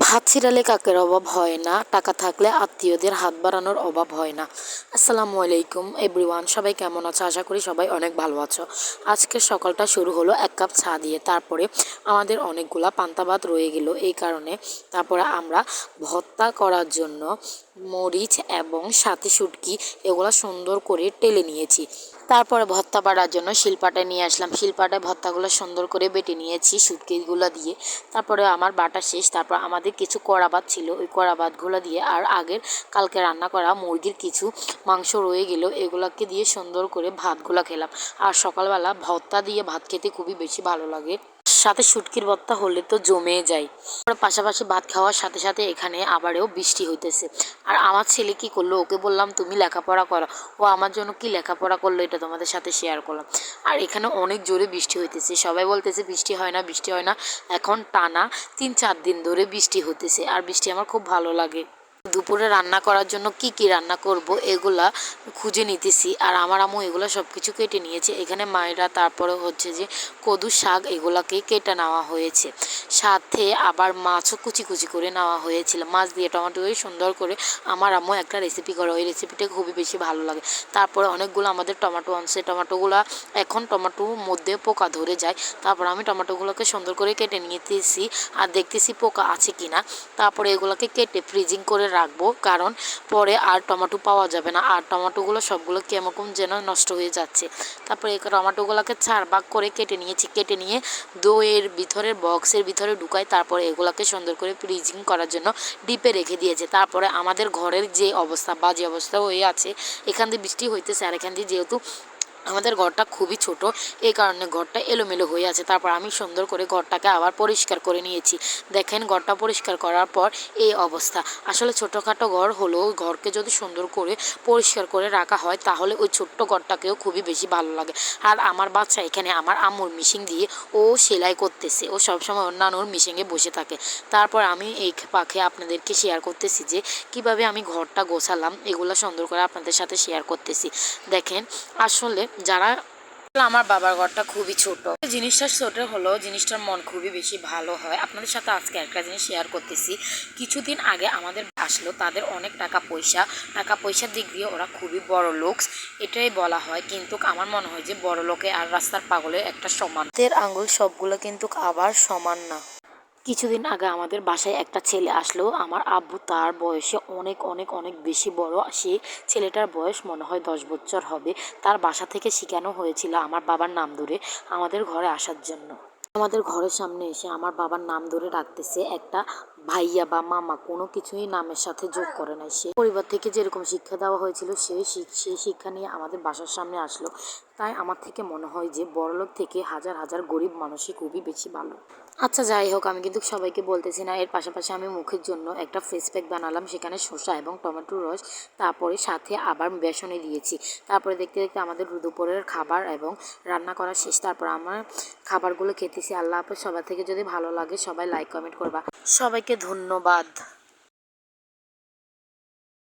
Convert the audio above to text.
ভাত ছিঁড়ালে কাকের অভাব হয় না, টাকা থাকলে আত্মীয়দের হাত বাড়ানোর অভাব হয় না। আসসালামু আলাইকুম এভরিওয়ান, সবাই কেমন আছো? আশা করি সবাই অনেক ভালো আছো। আজকের সকালটা শুরু হলো এক কাপ চা দিয়ে। তারপরে আমাদের অনেকগুলা পান্তা ভাত রয়ে গেল, এই কারণে তারপরে আমরা ভর্তা করার জন্য মরিচ এবং সাথে শুটকি এগুলো সুন্দর করে টেলে নিয়েছি। তারপরে ভর্তা বাড়ার জন্য শিলপাটায় নিয়ে আসলাম। শিলপাটায় ভর্তাগুলো সুন্দর করে বেটে নিয়েছি শুটকিগুলো দিয়ে। তারপরে আমার বাটা শেষ। তারপর আমাদের কিছু কড়া ভাত ছিল, ওই কড়া ভাতগুলো দিয়ে আর আগের কালকে রান্না করা মুরগির কিছু মাংস রয়ে গেল, এগুলাকে দিয়ে সুন্দর করে ভাতগুলো খেলাম। আর সকালবেলা ভর্তা দিয়ে ভাত খেতে খুবই বেশি ভালো লাগে, সাথে শুটকির ভর্তা হলে তো জমে যায়। পাশাপাশি ভাত খাওয়ার সাথে সাথে এখানে আবারও বৃষ্টি হইতেছে। আর আমার ছেলে কি করলো, ওকে বললাম তুমি লেখাপড়া করো, ও আমার জন্য কি লেখাপড়া করলো এটা তোমাদের সাথে শেয়ার করলাম। আর এখানে অনেক জোরে বৃষ্টি হইতেছে, সবাই বলতেছে বৃষ্টি হয় না বৃষ্টি হয় না, এখন টানা 3-4 দিন ধরে বৃষ্টি হতেছে। আর বৃষ্টি আমার খুব ভালো লাগে। দুপুরে রান্না করার জন্য কি কি রান্না করব এগুলা খুঁজে নিতেছি। আর আমার আম্মু এগুলো সব কিছু কেটে নিয়েছে। এখানে মায়েরা তারপরে হচ্ছে যে কদু শাক এগুলাকে কেটে নেওয়া হয়েছে, সাথে আবার মাছও কুচি কুচি করে নেওয়া হয়েছিল। মাছ দিয়ে টমেটো দিয়ে সুন্দর করে আমার আম্মু একটা রেসিপি করে, ওই রেসিপিটা খুবই বেশি ভালো লাগে। তারপরে অনেকগুলো আমাদের টমেটো আনছে, টমেটোগুলো এখন টমেটোর মধ্যে পোকা ধরে যায়। তারপর আমি টমেটোগুলোকে সুন্দর করে কেটে নিতেছি আর দেখতেছি পোকা আছে কিনা। তারপরে এগুলোকে কেটে ফ্রিজিং করে রাখবো, কারণ পরে আর টমেটো পাওয়া যাবে না। আর টমেটোগুলো সবগুলো কেমন যেন নষ্ট হয়ে যাচ্ছে। তারপরে এই টমেটোগুলোকে 4 ভাগ করে কেটে নিয়েছি। কেটে নিয়ে দইয়ের ভিতরে বক্সের ভিতরে ঢুকাই, তারপরে এগুলোকে সুন্দর করে ফ্রিজিং করার জন্য ডিপে রেখে দিয়েছে। তারপরে আমাদের ঘরের যে অবস্থা, বাজে অবস্থা হয়ে আছে, এখান দিয়ে বৃষ্টি হইতেছে আর এখান দিয়ে যেহেতু আমাদের ঘরটা খুবই ছোট, এই কারণে ঘরটা এলোমেলো হয়ে আছে। তারপর আমি সুন্দর করে ঘরটাকে আবার পরিষ্কার করে নিয়েছি। দেখেন ঘরটা পরিষ্কার করার পর এই অবস্থা। আসলে ছোটোখাটো ঘর হলেও ঘরকে যদি সুন্দর করে পরিষ্কার করে রাখা হয় তাহলে ওই ছোট্ট ঘরটাকেও খুবই বেশি ভালো লাগে। আর আমার বাচ্চা এখানে আমার আম্মুর মেশিন দিয়ে ও সেলাই করতেছে, ও সবসময় অন্যান্য মেশিনে বসে থাকে। তারপর আমি এই পাখে আপনাদেরকে শেয়ার করতেছি যে কিভাবে আমি ঘরটা গোছালাম, এগুলো সুন্দর করে আপনাদের সাথে শেয়ার করতেছি। দেখেন আসলে যারা, আমার বাবার ঘরটা খুবই ছোট, জিনিসটা ছোট হলেও জিনিসটার মন খুবই বেশি ভালো হয়। আপনাদের সাথে আজকে একটা জিনিস শেয়ার করতেছি। কিছুদিন আগে আমাদের আসলো, তাদের অনেক টাকা পয়সার দিক দিয়ে ওরা খুবই বড় লোক, এটাই বলা হয়। কিন্তু আমার মনে হয় যে বড় লোকে আর রাস্তার পাগলের একটা সমান, হাতের আঙ্গুল সবগুলো কিন্তু আবার সমান না। কিছুদিন আগে আমাদের বাসায় একটা ছেলে আসলো, আমার আব্বু তার বয়সে অনেক অনেক অনেক বেশি বড়। সেই ছেলেটার বয়স মনে হয় 10 বছর হবে। তার বাসা থেকে শেখানো হয়েছিল আমার বাবার নাম ধরে আমাদের ঘরে আসার জন্য। আমাদের ঘরের সামনে এসে আমার বাবার নাম ধরে ডাকতেছে, একটা ভাইয়া বা মামা কোনো কিছুই নামের সাথে যোগ করে নাই। সে পরিবার থেকে যেরকম শিক্ষা দেওয়া হয়েছিল সেই শিক্ষা নিয়ে আমাদের বাসার সামনে আসলো। তাই আমার থেকে মনে হয় যে বড়লোক থেকে হাজার হাজার গরিব মানুষই খুবই বেশি ভালো। আচ্ছা যাই হোক, আমি কিন্তু সবাইকে বলতেছি না। এর পাশাপাশি আমি মুখের জন্য একটা ফেস প্যাক বানালাম, সেখানে শসা এবং টমেটোর রস, তারপরে সাথে আবার বেসনে দিয়েছি। তারপরে দেখতে দেখতে আমাদের দুপুরের খাবার এবং রান্না করা শেষ। তারপর আমার খাবারগুলো খেতেছি। আল্লাহ হাফেজ। সবার থেকে যদি ভালো লাগে সবাই লাইক কমেন্ট করবা। সবাইকে ধন্যবাদ।